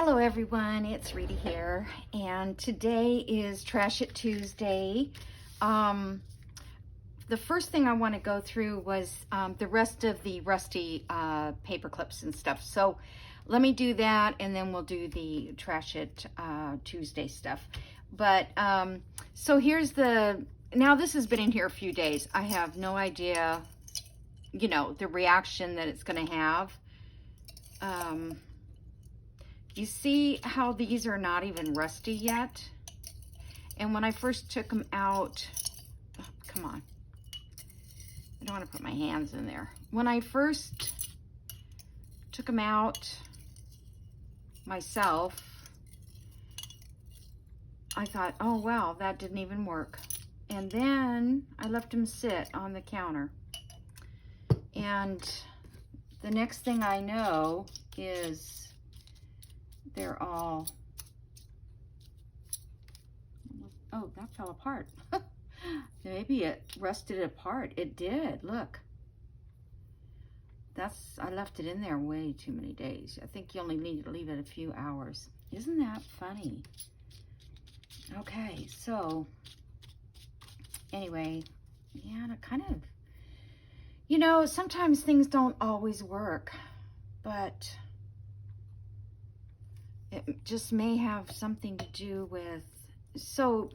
Hello everyone, it's Rita here, and today is Trash It Tuesday. The first thing I want to go through was the rest of the rusty paper clips and stuff. So let me do that, and then we'll do the Trash It Tuesday stuff. But so here's now this has been in here a few days. I have no idea, the reaction that it's going to have. You see how these are not even rusty yet? And when I first took them out, oh, come on. I don't want to put my hands in there. When I first took them out myself, I thought, oh wow, that didn't even work. And then I left them sit on the counter. And the next thing I know is they're all, oh, that fell apart. Maybe it rusted apart. It did, look. I left it in there way too many days. I think you only need to leave it a few hours. Isn't that funny? Okay, so anyway, yeah, to kind of, sometimes things don't always work, but it just may have something to do with, so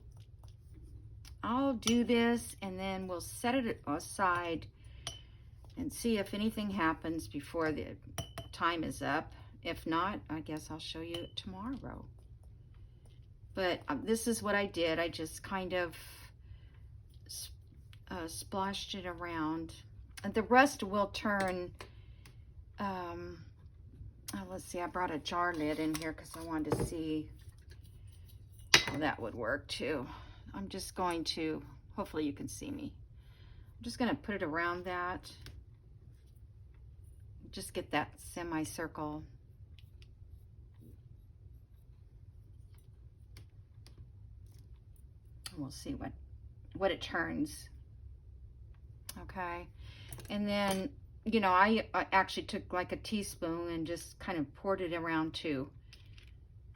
I'll do this and then we'll set it aside and see if anything happens before the time is up. If not, I guess I'll show you it tomorrow. But this is what I did. I just kind of splashed it around. And the rest will turn, let's see, I brought a jar lid in here because I wanted to see how that would work too. I'm just going to, hopefully you can see me. I'm just going to put it around that. Just get that semicircle. We'll see what it turns. Okay. And then, I actually took like a teaspoon and just kind of poured it around too,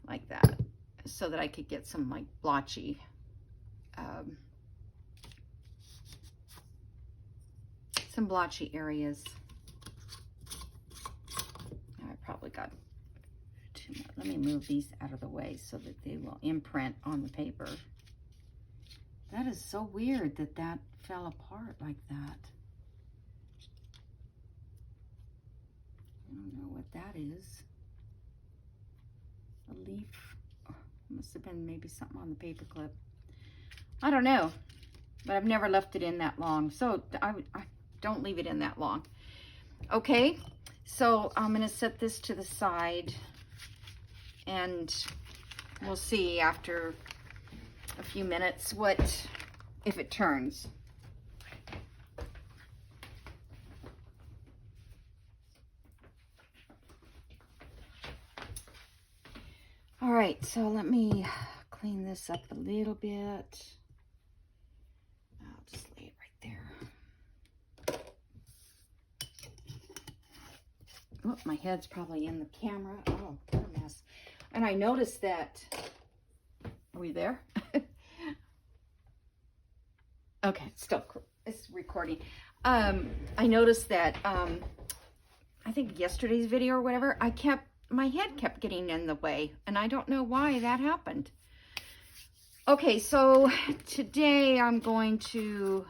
like that, so that I could get some like blotchy, areas. I probably got too much. Let me move these out of the way so that they will imprint on the paper. That is so weird that fell apart like that. I don't know what that is. A leaf. Oh, must have been maybe something on the paper clip. I don't know, but I've never left it in that long. So I don't leave it in that long. Okay, so I'm gonna set this to the side and we'll see after a few minutes if it turns. All right, so let me clean this up a little bit. I'll just lay it right there. Oh, my head's probably in the camera. Oh, what a mess. And I noticed that, are we there? Okay, it's recording. I noticed that, I think yesterday's video or whatever, my head kept getting in the way, and I don't know why that happened. Okay, so today I'm going to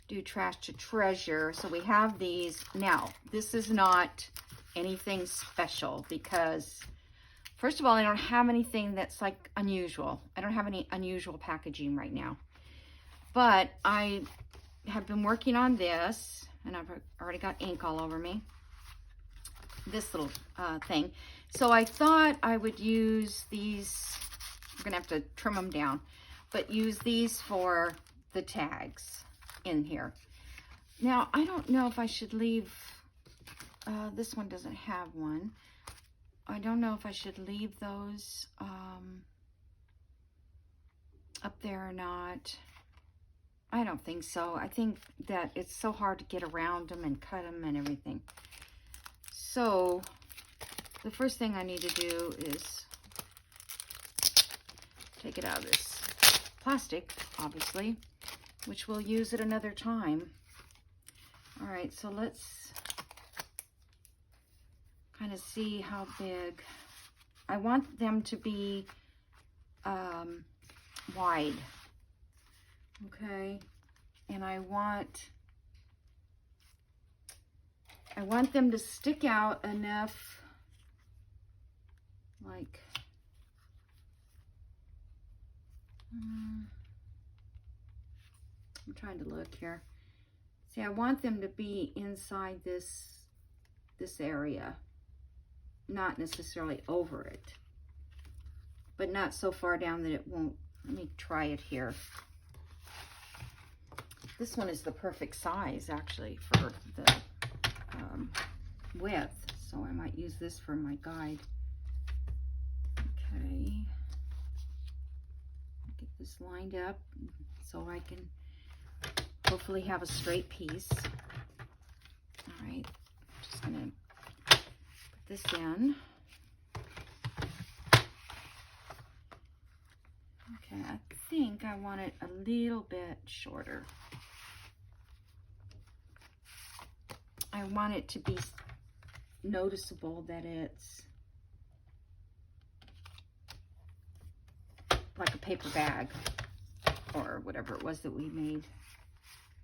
do Trash to Treasure. So we have these. Now, this is not anything special because, first of all, I don't have anything that's like unusual. I don't have any unusual packaging right now. But I have been working on this, and I've already got ink all over me. This little thing. So I thought I would use these. We're gonna have to trim them down, but use these for the tags in here. Now, I don't know if I should leave, this one doesn't have one. I don't know if I should leave those up there or not. I don't think so. I think that it's so hard to get around them and cut them and everything. So the first thing I need to do is take it out of this plastic, obviously, which we'll use at another time. All right, so let's kind of see how big. I want them to be wide, okay? And I want them to stick out enough, like, I'm trying to look here. See, I want them to be inside this area, not necessarily over it, but not so far down that it won't. Let me try it here. This one is the perfect size, actually, for the width, so I might use this for my guide. Okay, get this lined up so I can hopefully have a straight piece. All right, just gonna put this in. Okay, I think I want it a little bit shorter. I want it to be noticeable that it's like a paper bag or whatever it was that we made.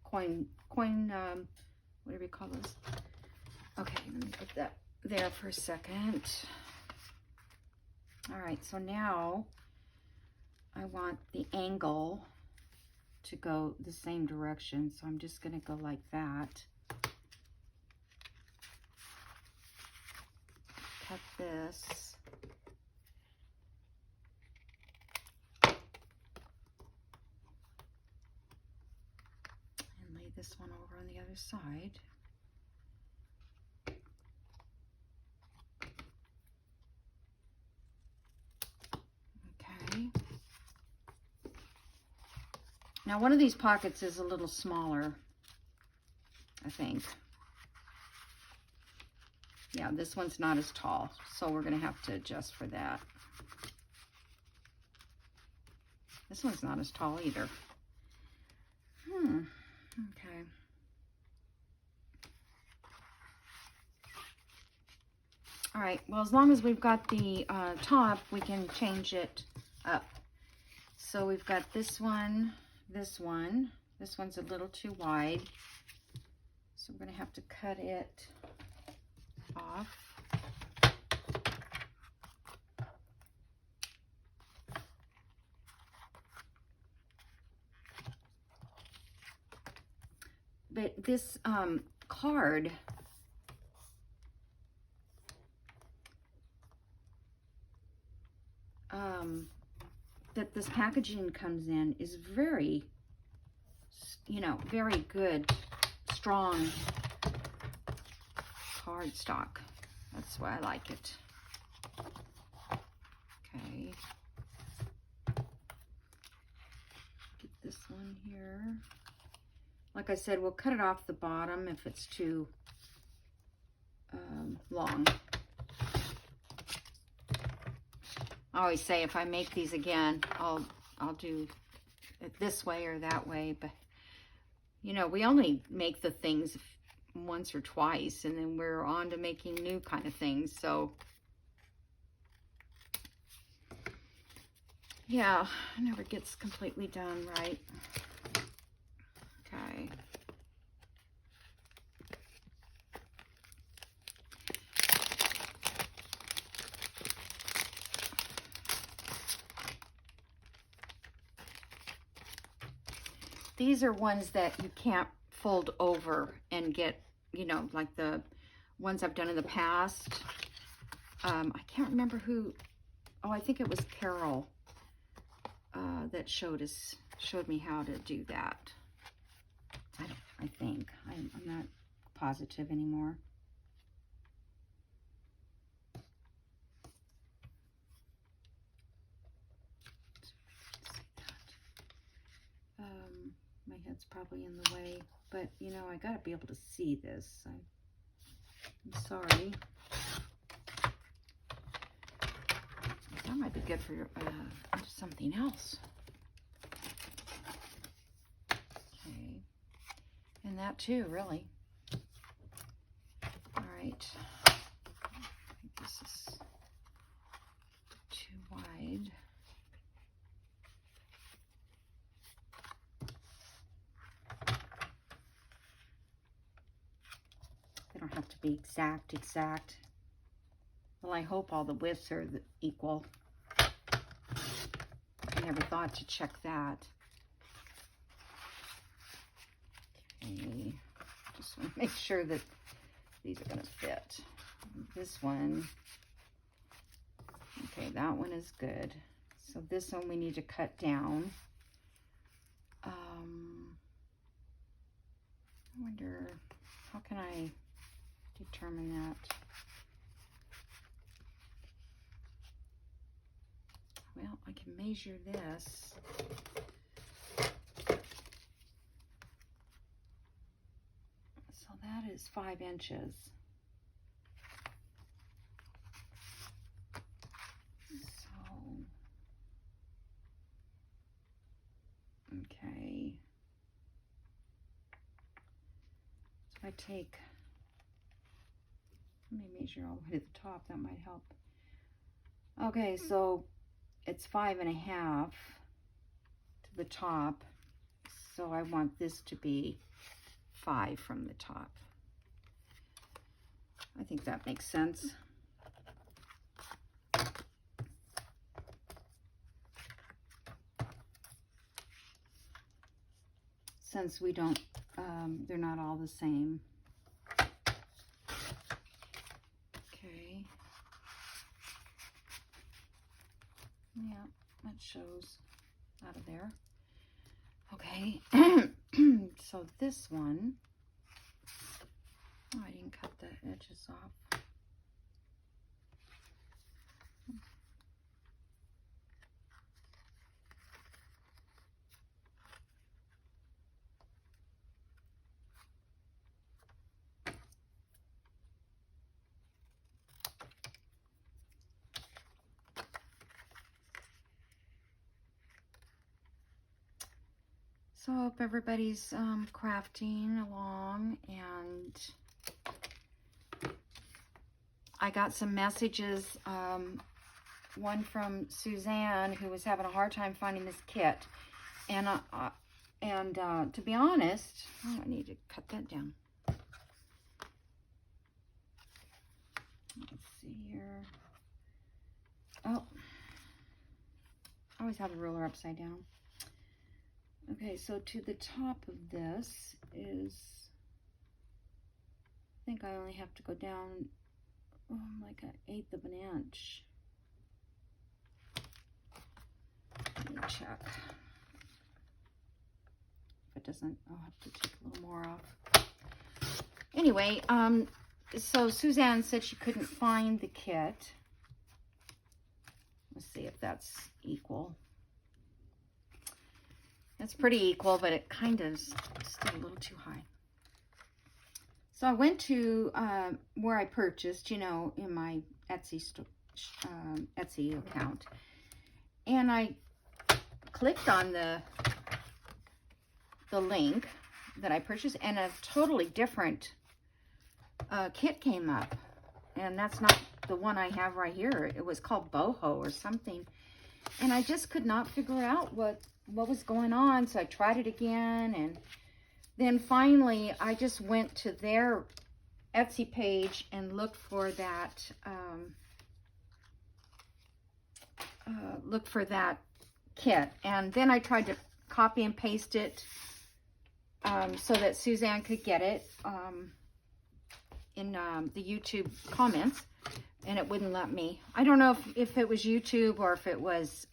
Coin, whatever you call those. Okay, let me put that there for a second. All right, so now I want the angle to go the same direction, so I'm just going to go like that. Cut this. And lay this one over on the other side. Okay. Now one of these pockets is a little smaller, I think. Yeah, this one's not as tall, so we're going to have to adjust for that. This one's not as tall either. Okay. All right, well, as long as we've got the top, we can change it up. So we've got this one, this one. This one's a little too wide, so we're going to have to cut it off. But this card that this packaging comes in is very, very good, strong cardstock. That's why I like it. Okay. Get this one here. Like I said, we'll cut it off the bottom if it's too long. I always say if I make these again, I'll do it this way or that way. But, we only make the things once or twice, and then we're on to making new kind of things. So, yeah, it never gets completely done right. Okay. These are ones that you can't fold over and get, like the ones I've done in the past. I can't remember who. Oh, I think it was Carol that showed me how to do that. I think. I'm not positive anymore. My head's probably in the way, but I gotta be able to see this. I'm sorry. be good for something else. Okay. And that too, really. All right. I think this is too wide. They don't have to be exact. Well, I hope all the widths are equal. I never thought to check that. Okay, just want to make sure that these are going to fit. This one, okay, that one is good. So this one we need to cut down. I wonder, how can I determine that? Well, I can measure this. So that is 5 inches. So, okay. So if I take, let me measure all the way to the top, that might help. Okay, so it's 5.5 to the top. So I want this to be 5 from the top. I think that makes sense. Since we don't, they're not all the same. Okay. Yeah, that shows out of there. Okay. So this one, oh, I didn't cut the edges off. So I hope everybody's crafting along, and I got some messages, one from Suzanne, who was having a hard time finding this kit, and to be honest, oh, I need to cut that down. Let's see here. Oh, I always have the ruler upside down. Okay, so to the top of this is, I think I only have to go down like 1/8 of an inch. Let me check. If it doesn't, I'll have to take a little more off. Anyway, so Suzanne said she couldn't find the kit. Let's see if that's equal. It's pretty equal, but it kind of is still a little too high. So I went to where I purchased, you know, in my Etsy account, and I clicked on the link that I purchased, and a totally different kit came up, and that's not the one I have right here. It was called Boho or something, and I just could not figure out what was going on. So I tried it again, and then finally I just went to their Etsy page and looked for that kit, and then I tried to copy and paste it so that Suzanne could get it in the YouTube comments, and it wouldn't let me. I don't know if it was YouTube or if it was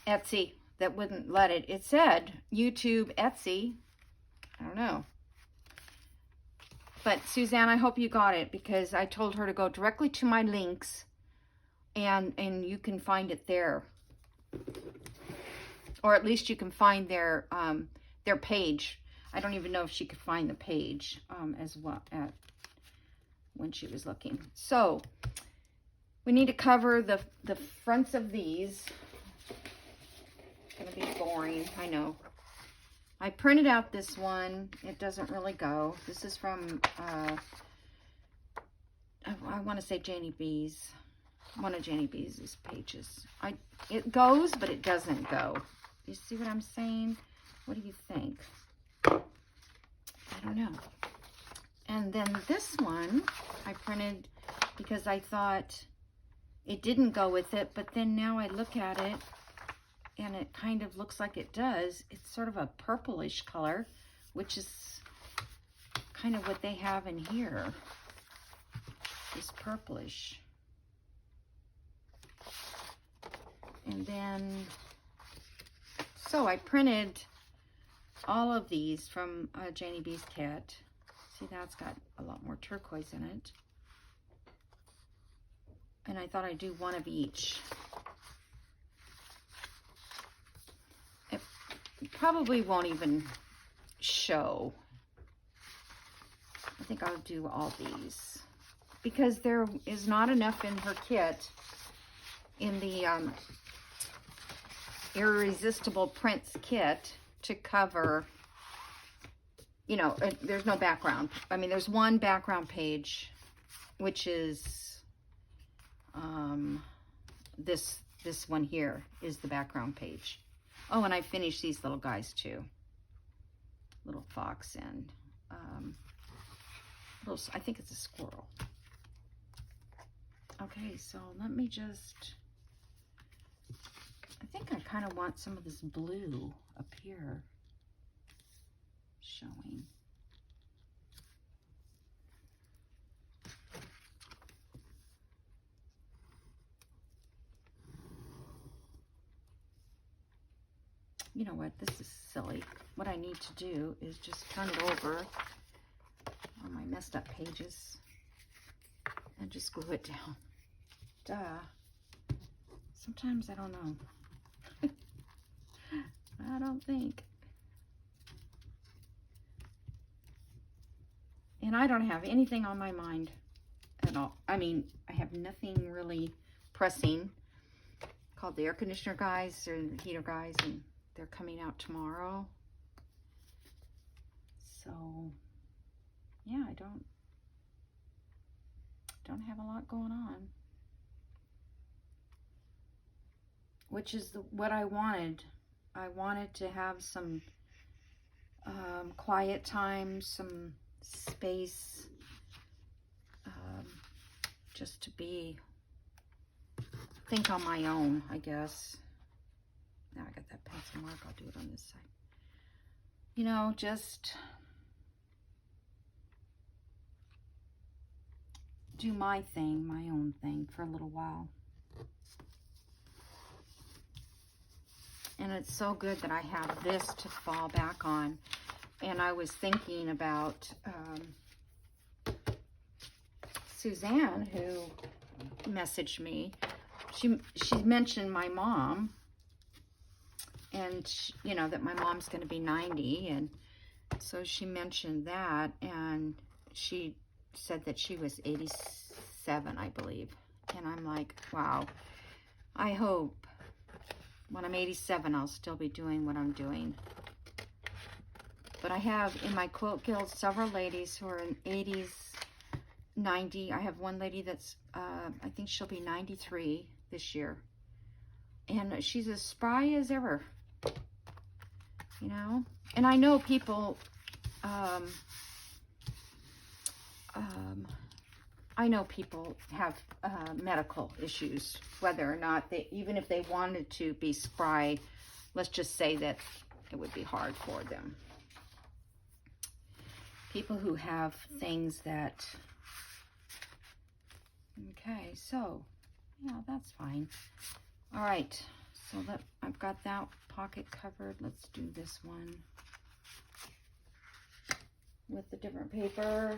Etsy that wouldn't let it. It said YouTube, Etsy. I don't know. But Suzanne, I hope you got it, because I told her to go directly to my links, and you can find it there. Or at least you can find their page. I don't even know if she could find the page as well when she was looking. So We need to cover the fronts of these. It's gonna be boring, I know. I printed out this one. It doesn't really go. This is from, I want to say Janie B's. One of Janie B's pages. It goes, but it doesn't go. You see what I'm saying? What do you think? I don't know. And then this one I printed because I thought it didn't go with it, but then now I look at it and it kind of looks like it does. It's sort of a purplish color, which is kind of what they have in here. This purplish. And then, so I printed all of these from Janie B's kit. See, that's got a lot more turquoise in it. And I thought I'd do one of each. It probably won't even show. I think I'll do all these. Because there is not enough in her kit, in the Irresistible Prints kit, to cover, you know, there's no background. I mean, there's one background page, which is this one here is the background page. Oh, and I finished these little guys too. Little fox and I think it's a squirrel. Okay, so let me just, I think I kind of want some of this blue up here showing. You know what, this is silly. What I need to do is just turn it over on my messed up pages and just glue it down. Duh. Sometimes I don't know. I don't think. And I don't have anything on my mind at all. I mean, I have nothing really pressing. Called the air conditioner guys or the heater guys, and they're coming out tomorrow. So, yeah, I don't have a lot going on. Which is what I wanted. I wanted to have some quiet time, some space, just to think on my own, I guess. Now I got that pencil mark, I'll do it on this side. You know, just do my thing, my own thing for a little while. And it's so good that I have this to fall back on. And I was thinking about Suzanne, who messaged me. She mentioned my mom, and she, you know, that my mom's going to be 90, and so she mentioned that, and she said that she was 87, I believe. And I'm like, wow, I hope when I'm 87, I'll still be doing what I'm doing. But I have in my quilt guild several ladies who are in 80s, 90. I have one lady that's, I think she'll be 93 this year. And she's as spry as ever, you know? And I know people, have medical issues, whether or not they, even if they wanted to be spry, let's just say that it would be hard for them. People who have things that, okay, so, yeah, that's fine. All right, so I've got that pocket covered. Let's do this one with the different paper.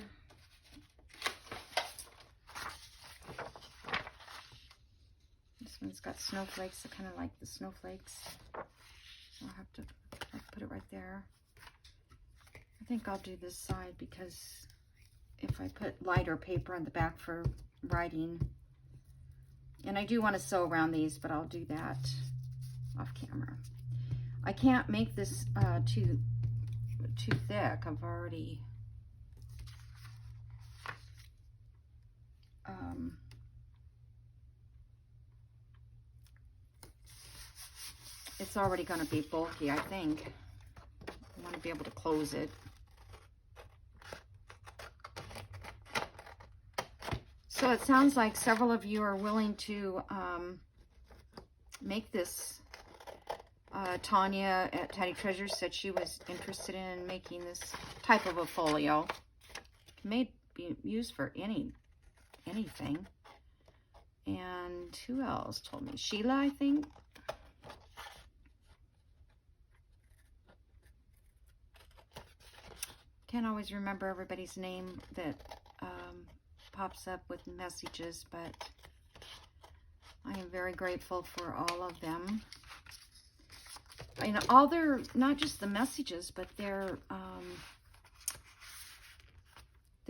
This one's got snowflakes. I kind of like the snowflakes. So I'll have to put it right there. I think I'll do this side because if I put lighter paper on the back for writing, And I do want to sew around these, but I'll do that off camera. I can't make this too thick. I've already it's already going to be bulky, I think. I want to be able to close it. So it sounds like several of you are willing to make this. Tanya at Tiny Treasures said she was interested in making this type of a folio. It may be used for anything. And who else told me? Sheila, I think. Can't always remember everybody's name that pops up with messages, but I am very grateful for all of them. And all their, not just the messages, but their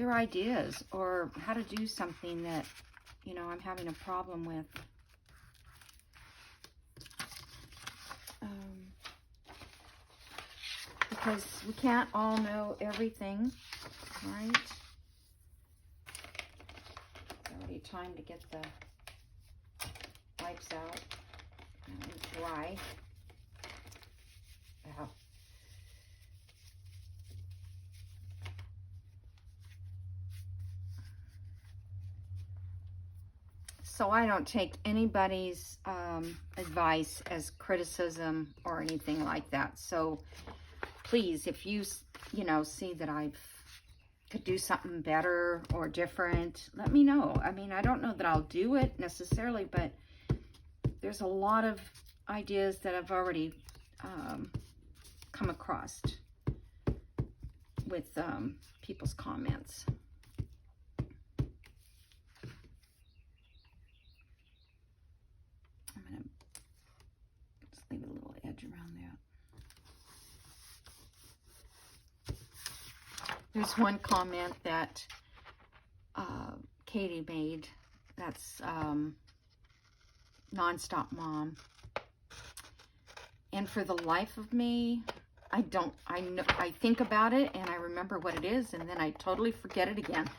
ideas or how to do something that, you know, I'm having a problem with. Because we can't all know everything, right? It's already time to get the wipes out and dry. Yeah. So I don't take anybody's advice as criticism or anything like that. So please, if you know, see that I could do something better or different, let me know. I mean, I don't know that I'll do it necessarily, but there's a lot of ideas that I've already come across with people's comments. I'm going to just leave a little edge around that. There's one comment that Katie made. That's Nonstop Mom. And for the life of me, I think about it and I remember what it is and then I totally forget it again.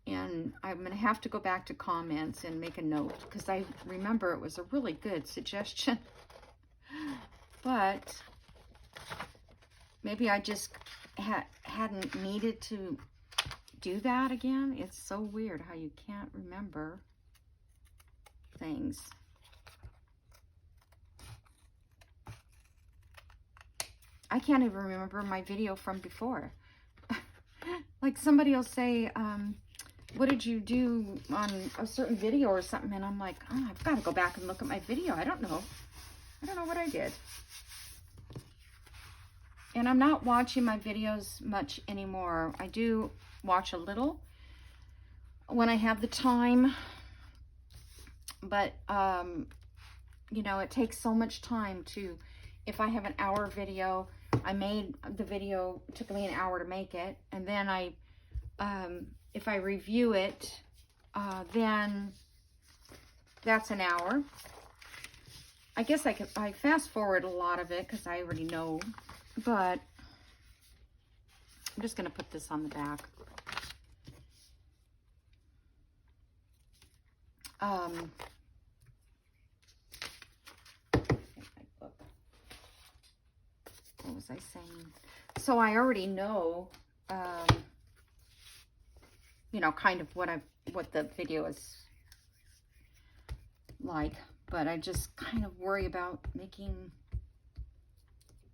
And I'm going to have to go back to comments and make a note because I remember it was a really good suggestion. But maybe I just hadn't needed to do that again. It's so weird how you can't remember things. I can't even remember my video from before. Like somebody will say, what did you do on a certain video or something? And I'm like, oh, I've got to go back and look at my video. I don't know. I don't know what I did. And I'm not watching my videos much anymore. I do watch a little when I have the time. But, you know, it takes so much time to, if I have an hour video, I made the video, it took me an hour to make it. And then if I review it, then that's an hour. I guess I fast forward a lot of it because I already know, but I'm just going to put this on the back. What was I saying? So I already know, you know, kind of what the video is like, but I just kind of worry about making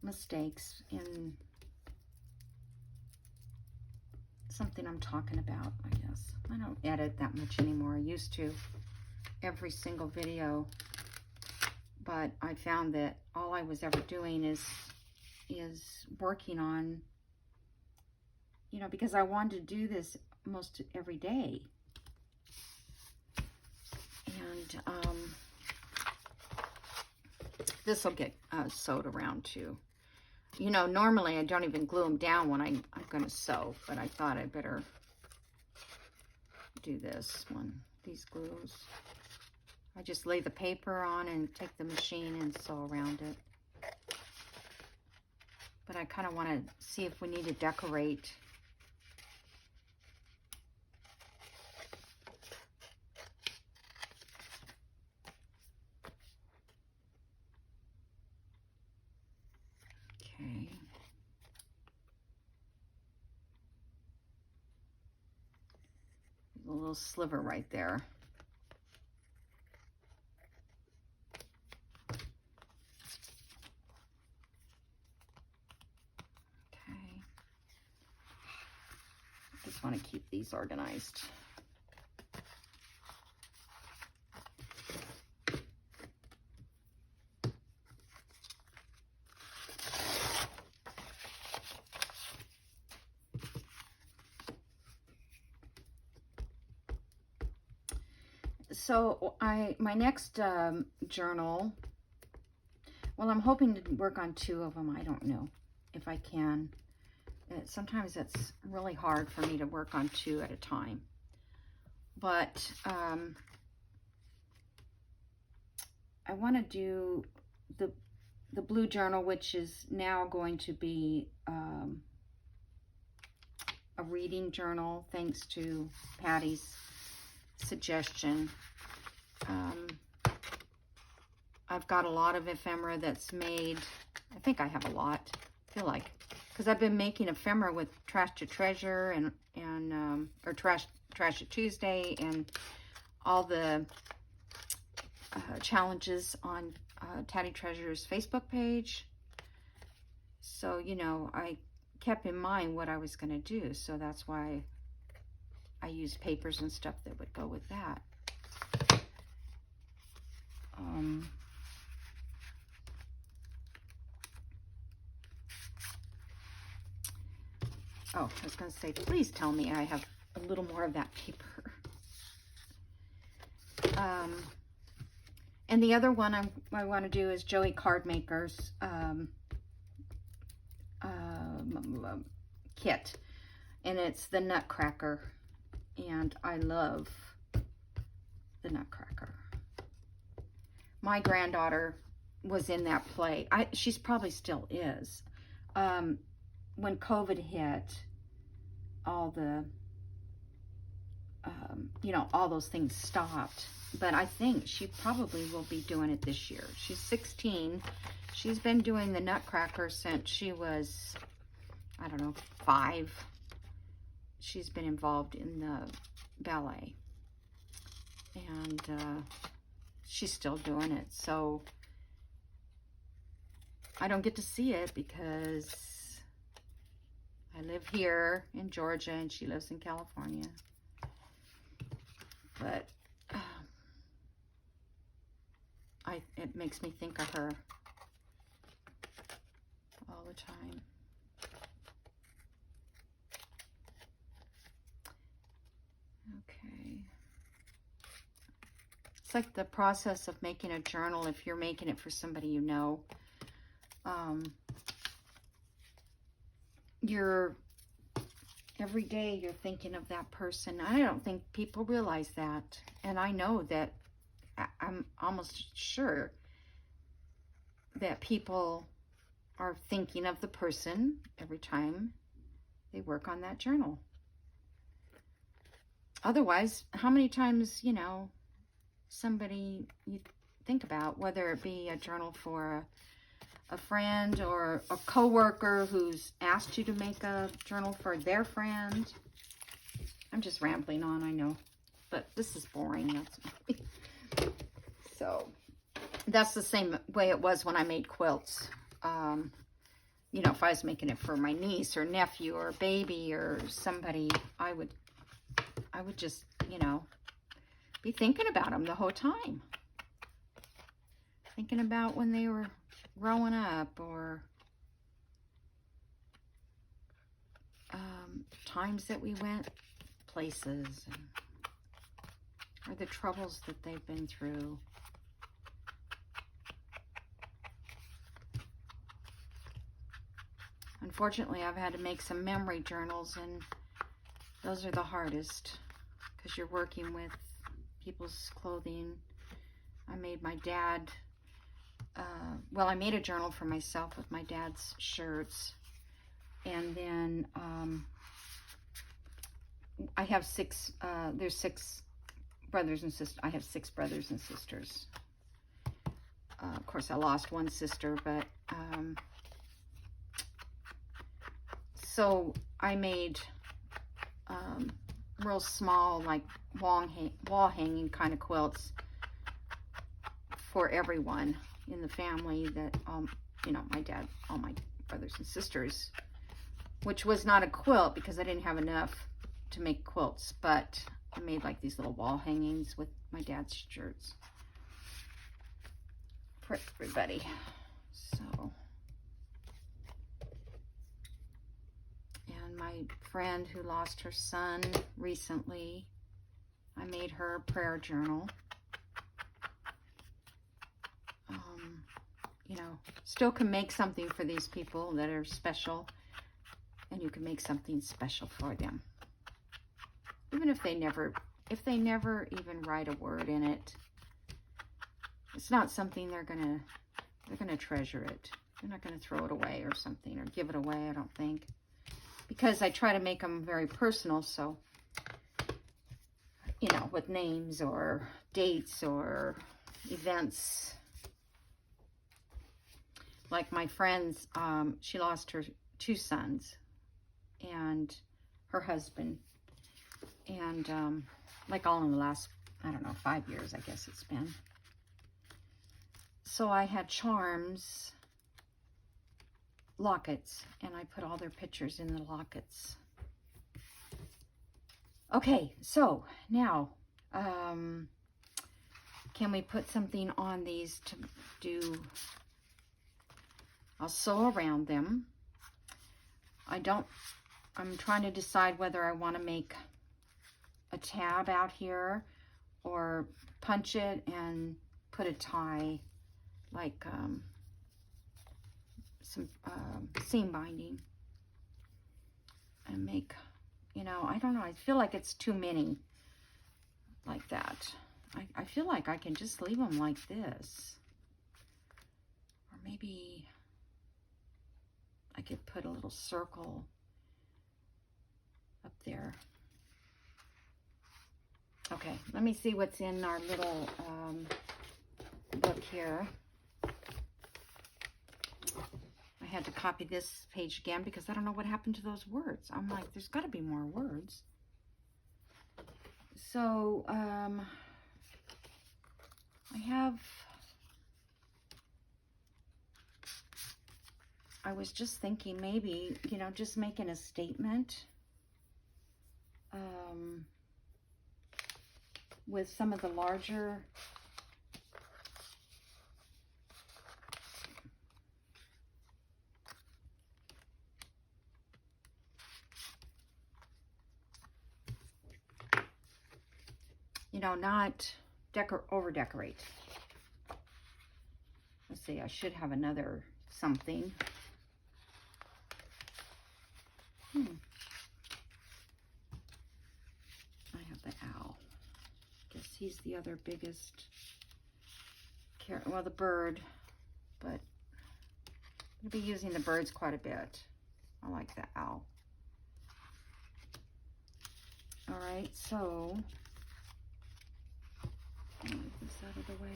mistakes in something I'm talking about, I guess. I don't edit that much anymore. I used to every single video, but I found that all I was ever doing is working on, you know, because I wanted to do this most every day. And this will get sewed around too. You know, normally I don't even glue them down when I'm going to sew, but I thought I'd better do this one, these glues. I just lay the paper on and take the machine and sew around it. But I kind of want to see if we need to decorate. Okay. A little sliver right there. Just want to keep these organized. So my next journal, well, I'm hoping to work on 2 of them. I don't know if I can. Sometimes it's really hard for me to work on 2 at a time. But I want to do the blue journal, which is now going to be a reading journal, thanks to Patty's suggestion. I've got a lot of ephemera that's made. I think I have a lot. I feel like, because I've been making ephemera with Trash to Treasure and or Trash It Tuesday and all the challenges on Tatty Treasure's Facebook page. So, you know, I kept in mind what I was going to do, so that's why I used papers and stuff that would go with that. Oh, I was going to say, please tell me I have a little more of that paper. And the other one I want to do is Joey Cardmaker's kit. And it's the Nutcracker. And I love the Nutcracker. My granddaughter was in that play. She's probably still is. When COVID hit, all the, you know, all those things stopped. But I think she probably will be doing it this year. She's 16. She's been doing the Nutcracker since she was, I don't know, 5. She's been involved in the ballet. And she's still doing it. So I don't get to see it because I live here in Georgia and she lives in California. But it makes me think of her all the time. Okay. It's like the process of making a journal if you're making it for somebody you know. Every day you're thinking of that person. I don't think people realize that. And I know that I'm almost sure that people are thinking of the person every time they work on that journal. Otherwise, how many times, you know, somebody you think about, whether it be a journal for a friend or a coworker who's asked you to make a journal for their friend. I'm just rambling on, I know, but this is boring. That's so that's the same way it was when I made quilts. You know, if I was making it for my niece or nephew or baby or somebody, I would just, you know, be thinking about them the whole time. Thinking about when they were growing up, or times that we went places, or the troubles that they've been through. Unfortunately, I've had to make some memory journals, and those are the hardest because you're working with people's clothing I made my dad, well, I made a journal for myself with my dad's shirts. And then I have there's 6 brothers and sisters. I have 6 brothers and sisters. Of course, I lost one sister, but so I made real small, like wall hanging kind of quilts for everyone in the family that, you know, my dad, all my brothers and sisters, which was not a quilt because I didn't have enough to make quilts, but I made like these little wall hangings with my dad's shirts for everybody. So, and my friend who lost her son recently, I made her a prayer journal. You know, still can make something for these people that are special, and you can make something special for them. Even if they never even write a word in it, it's not something they're gonna treasure it. They're not gonna throw it away or something, or give it away, I don't think. Because I try to make them very personal, so, you know, with names or dates or events. Like my friend's, she lost her 2 sons and her husband. And like all in the last, I don't know, 5 years, I guess it's been. So I had charms, lockets, and I put all their pictures in the lockets. Okay, so now, can we put something on these to do? I'll sew around them. I'm trying to decide whether I want to make a tab out here or punch it and put a tie, like some seam binding, and make, you know, I don't know, I feel like it's too many like that. I feel like I can just leave them like this, or maybe I could put a little circle up there. Okay, let me see what's in our little book here. I had to copy this page again because I don't know what happened to those words. I'm like, there's got to be more words. So, I was just thinking maybe, you know, just making a statement with some of the larger you know, not over decorate. Let's see, I should have another something. I have the owl. Guess he's the other biggest well, the bird, but I'll be using the birds quite a bit. I like the owl. All right, so I'll move this out of the way.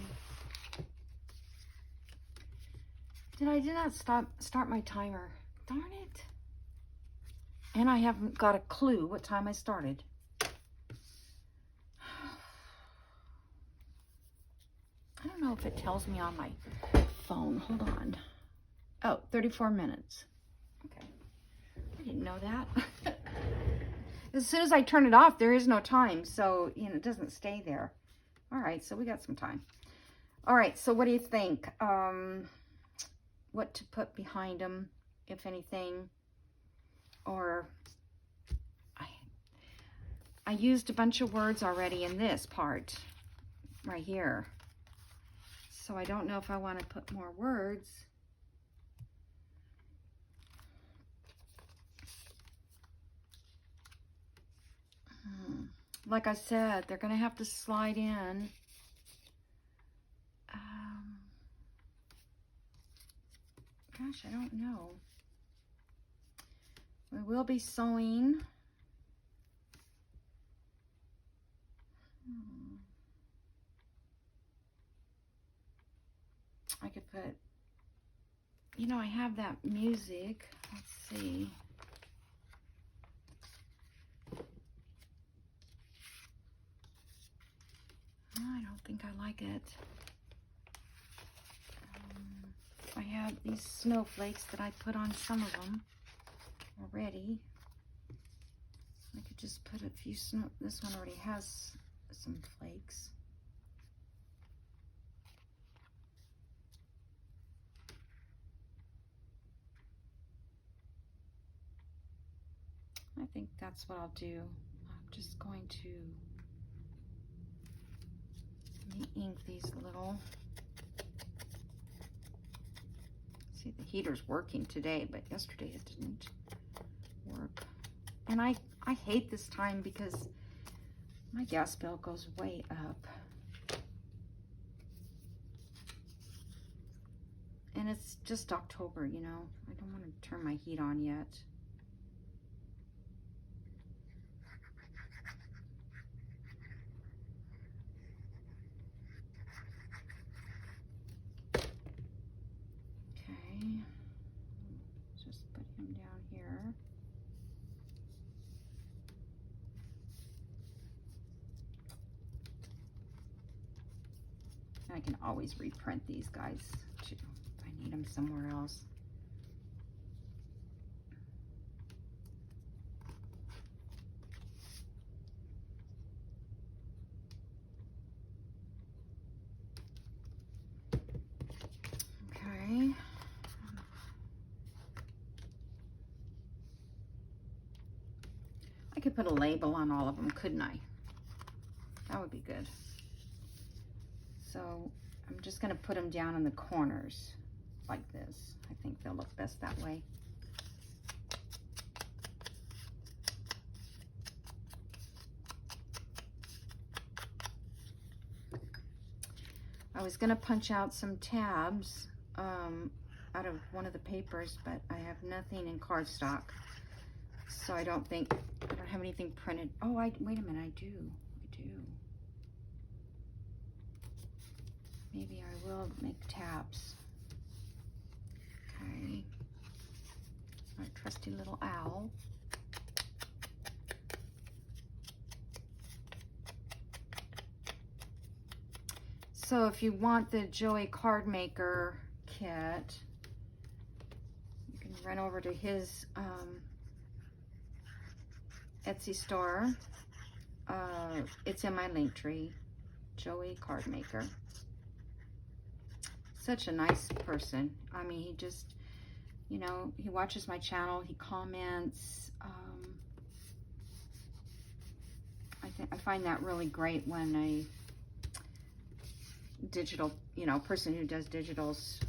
I did not start my timer. Darn it. And I haven't got a clue what time I started. I don't know if it tells me on my phone. Hold on. Oh, 34 minutes. Okay. I didn't know that. As soon as I turn it off, there is no time. So, you know, it doesn't stay there. All right, so we got some time. All right, so what do you think? What to put behind them, if anything? Or I used a bunch of words already in this part right here. So I don't know if I want to put more words. Like I said, they're going to have to slide in Gosh, I don't know. We will be sewing. I could put, you know, I have that music. Let's see. I don't think I like it. I have these snowflakes that I put on some of them already. I could just put a few snow. This one already has some flakes. I think that's what I'll do. I'm just going to ink these little. See, the heater's working today, but yesterday it didn't work. And I hate this time because my gas bill goes way up. And it's just October, you know. I don't want to turn my heat on yet. Okay. Just put him down here. I can always reprint these guys too if I need them somewhere else. Okay. I could put a label on all of them, couldn't I? That would be good. So I'm just going to put them down in the corners like this. I think they'll look best that way. I was going to punch out some tabs out of one of the papers, but I have nothing in cardstock. So I don't have anything printed. Oh, wait a minute, I do. Maybe I will make tabs. Okay. Our trusty little owl. So if you want the Joey card maker kit, you can run over to his Etsy store. It's in my LinkTree, Joey card maker. Such a nice person. I mean, he just, you know, he watches my channel, he comments. I find that really great when a digital, you know, person who does digitals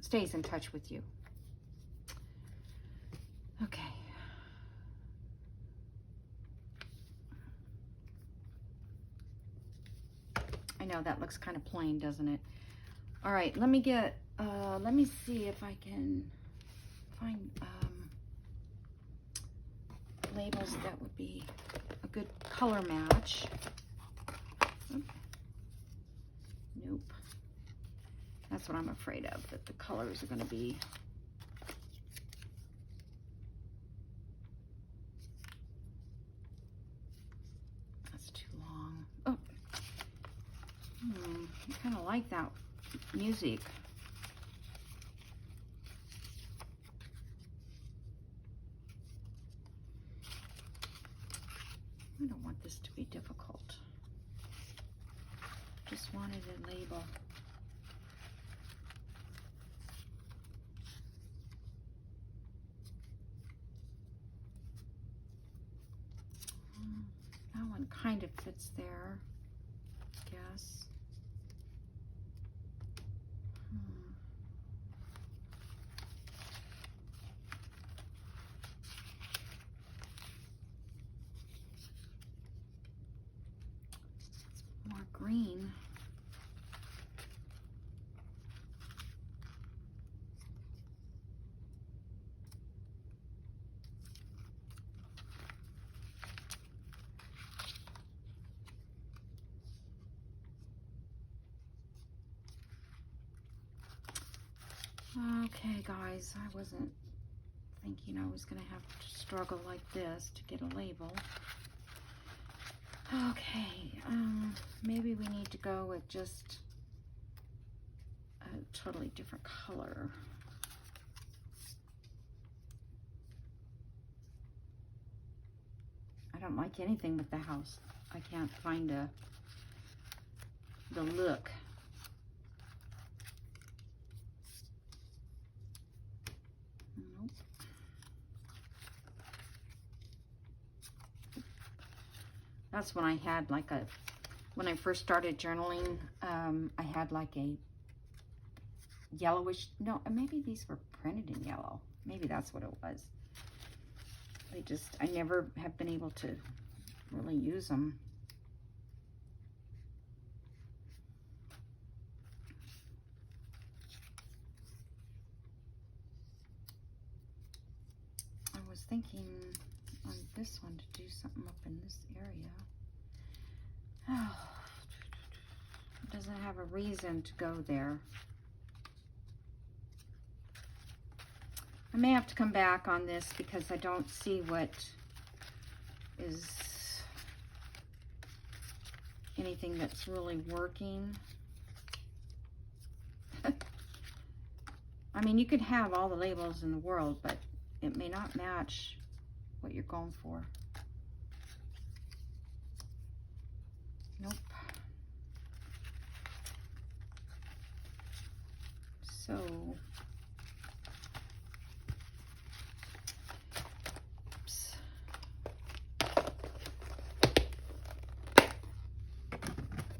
stays in touch with you. Okay. I know that looks kind of plain, doesn't it? All right, let me see if I can find labels that would be a good color match. Nope. That's what I'm afraid of, that the colors are going to be. That's too long. Oh. I kind of like that music. I don't want this to be difficult. Just wanted a label. That one kind of fits there, I guess. More green. Okay, guys, I wasn't thinking I was going to have to struggle like this to get a label. Okay, maybe we need to go with just a totally different color. I don't like anything with the house. I can't find the look. Nope. That's when I had like when I first started journaling, I had like a yellowish, no, maybe these were printed in yellow. Maybe that's what it was. I never have been able to really use them. I was thinking on this one to do something up in this area. Oh, it doesn't have a reason to go there. I may have to come back on this because I don't see what is anything that's really working. I mean, you could have all the labels in the world, but it may not match what you're going for. Nope. So, oops.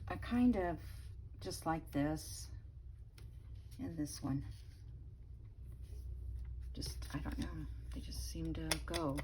I kind of just like this and this one. Just, I don't know, they just seem to go.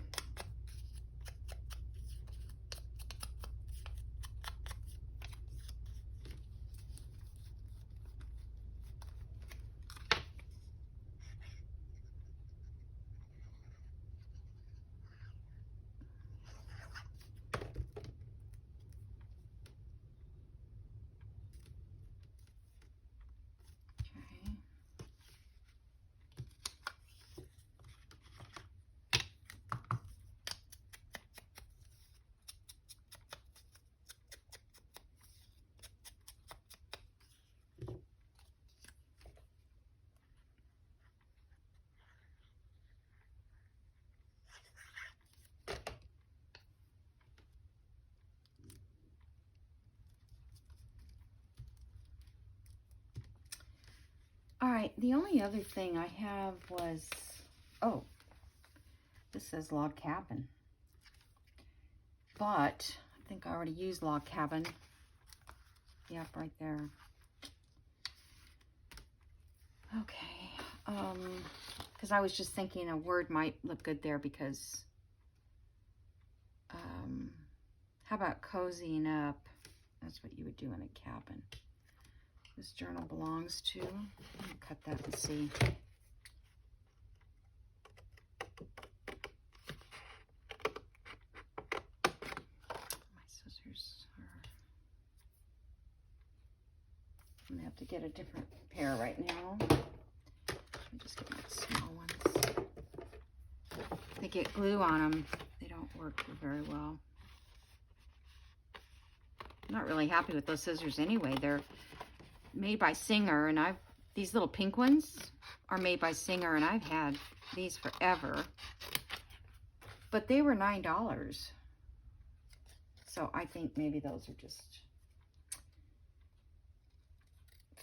All right, the only other thing I have was, oh, this says log cabin. But I think I already used log cabin. Yep, right there. Okay, because I was just thinking a word might look good there because, how about cozying up? That's what you would do in a cabin. This journal belongs to, let me cut that and see. My scissors are, I'm gonna have to get a different pair right now. Let me just get my small ones. They get glue on them. They don't work very well. I'm not really happy with those scissors anyway. They're made by Singer, and these little pink ones are made by Singer, and I've had these forever. But they were $9. So I think maybe those are just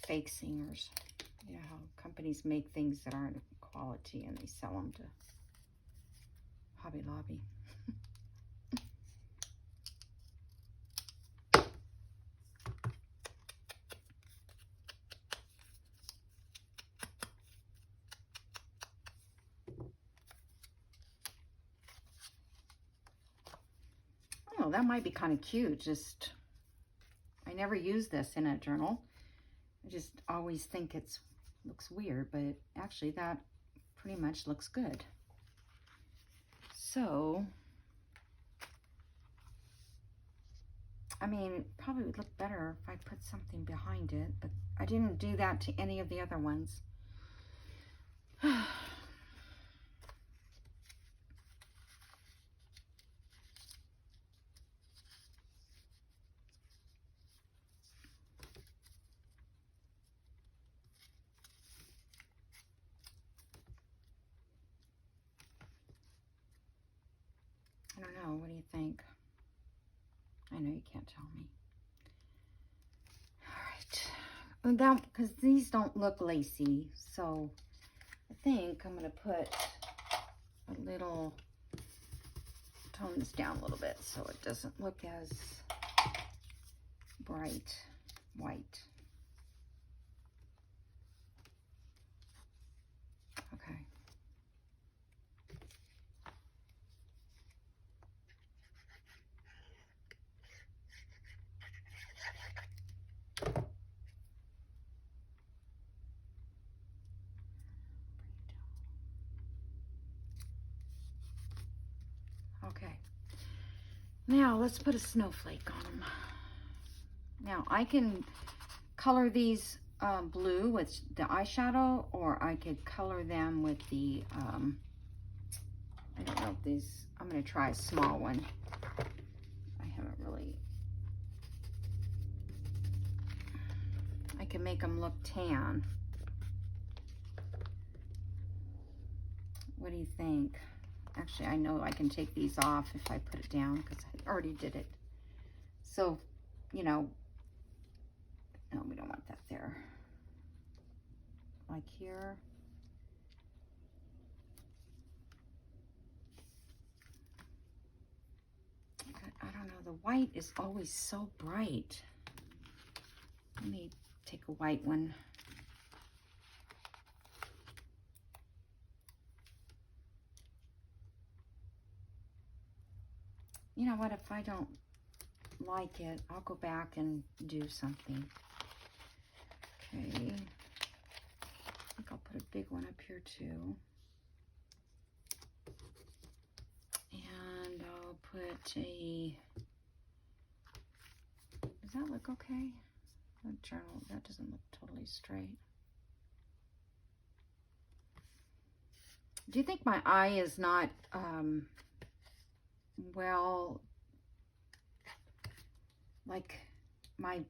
fake Singers. You know how companies make things that aren't quality and they sell them to Hobby Lobby. Oh, that might be kind of cute. Just, I never use this in a journal. I just always think it looks weird, but actually that pretty much looks good. So, I mean, probably would look better if I put something behind it, but I didn't do that to any of the other ones. I don't know. What do you think? I know you can't tell me. All right. Well, that, because these don't look lacy, so I think I'm going to put a little, tone this down a little bit so it doesn't look as bright white. Okay. Okay. Now let's put a snowflake on them. Now I can color these blue with the eyeshadow, or I could color them with the, I don't know if these, I'm going to try a small one. I haven't really, I can make them look tan. What do you think? Actually, I know I can take these off if I put it down because I already did it. So, you know, no, we don't want that there. Like here. I don't know, the white is always so bright. Let me take a white one. You know what, if I don't like it, I'll go back and do something. Okay. I think I'll put a big one up here too. And I'll put a, does that look okay? The journal, that doesn't look totally straight. Do you think my eye is not, well, like my, I'm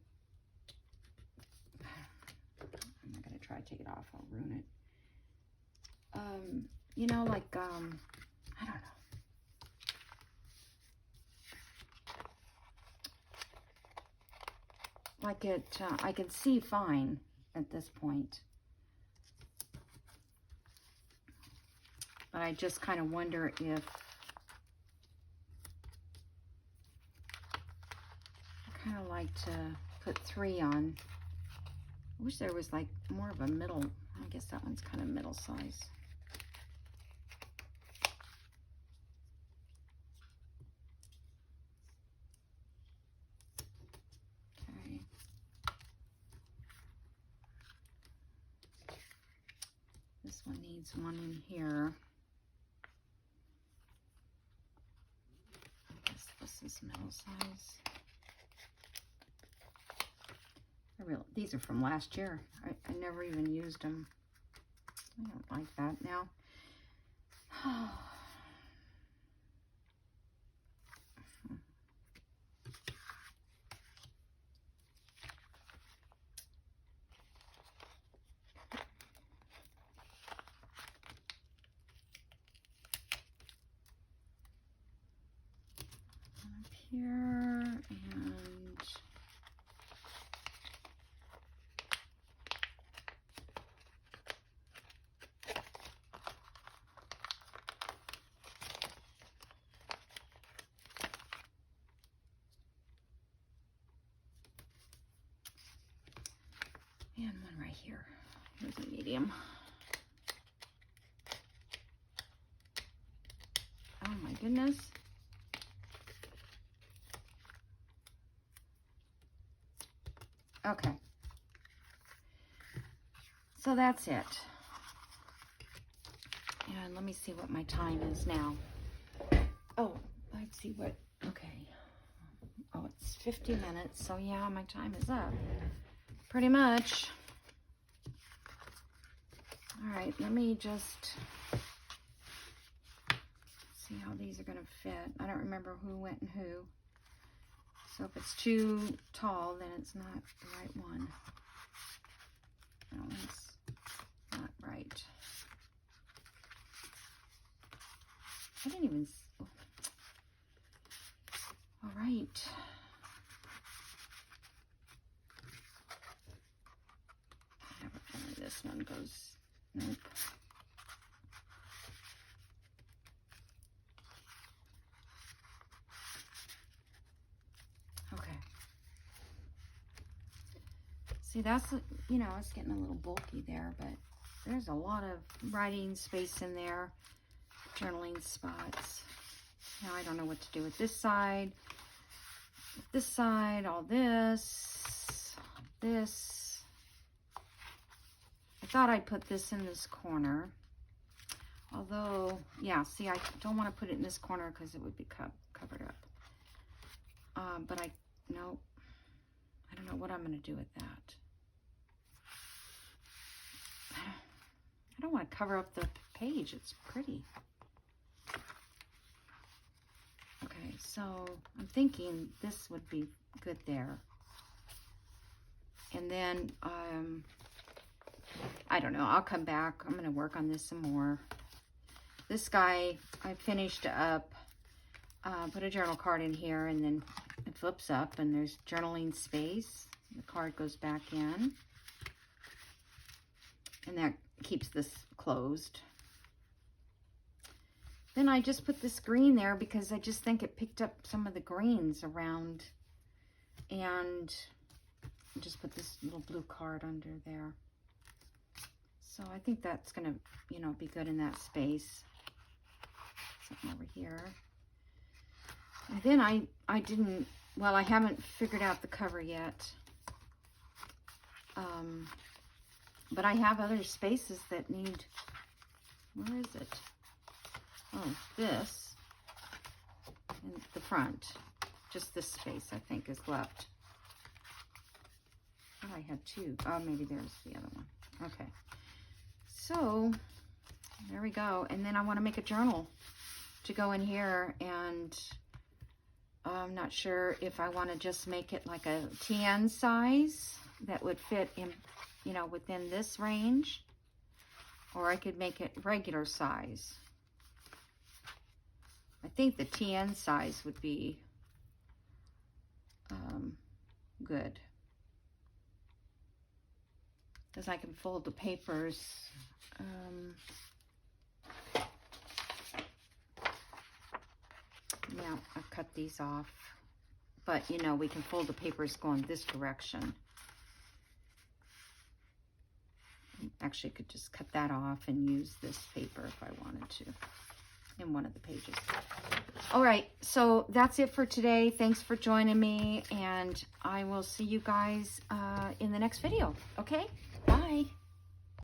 not going to try to take it off, I'll ruin it. You know, like, I don't know. Like it, I can see fine at this point. But I just kind of wonder if, I kind of like to put 3 on. I wish there was like more of a middle, I guess that one's kind of middle size. Okay. This one needs one in here. I guess this is middle size. These are from last year. I never even used them. I don't like that now. Up here and one right here. Here's a medium. Oh my goodness. Okay. So that's it. And let me see what my time is now. Oh, let's see what, okay. Oh, it's 50 minutes. So yeah, my time is up. Pretty much. All right, let me just see how these are going to fit. I don't remember who went in who. So if it's too tall, then it's not the right one. No, it's not right. I didn't even... Oh. All right. I have a feeling this one goes... Nope. Okay. See, that's, you know, it's getting a little bulky there, but there's a lot of writing space in there. Journaling spots. Now I don't know what to do with this side. This side, all this. This. I thought I'd put this in this corner. Although, yeah, see, I don't want to put it in this corner because it would be covered up. But no, I don't know what I'm going to do with that. I don't want to cover up the page. It's pretty. Okay, so I'm thinking this would be good there. And then, I don't know, I'll come back. I'm going to work on this some more. This guy, I finished up, put a journal card in here, and then it flips up, and there's journaling space. The card goes back in. And that keeps this closed. Then I just put this green there because I just think it picked up some of the greens around. And I just put this little blue card under there. So I think that's going to, you know, be good in that space. Something over here. And then I didn't, well, I haven't figured out the cover yet. But I have other spaces that need, where is it? Oh, this, in the front. Just this space, I think, is left. Oh, I have two. Oh, maybe there's the other one. Okay. So, there we go. And then I want to make a journal to go in here. And I'm not sure if I want to just make it like a TN size that would fit in, you know, within this range. Or I could make it regular size. I think the TN size would be good. Because I can fold the papers. Yeah, I've cut these off. But, you know, we can fold the papers going this direction. Actually, I could just cut that off and use this paper if I wanted to in one of the pages. All right, so that's it for today. Thanks for joining me, and I will see you guys in the next video. Okay, bye.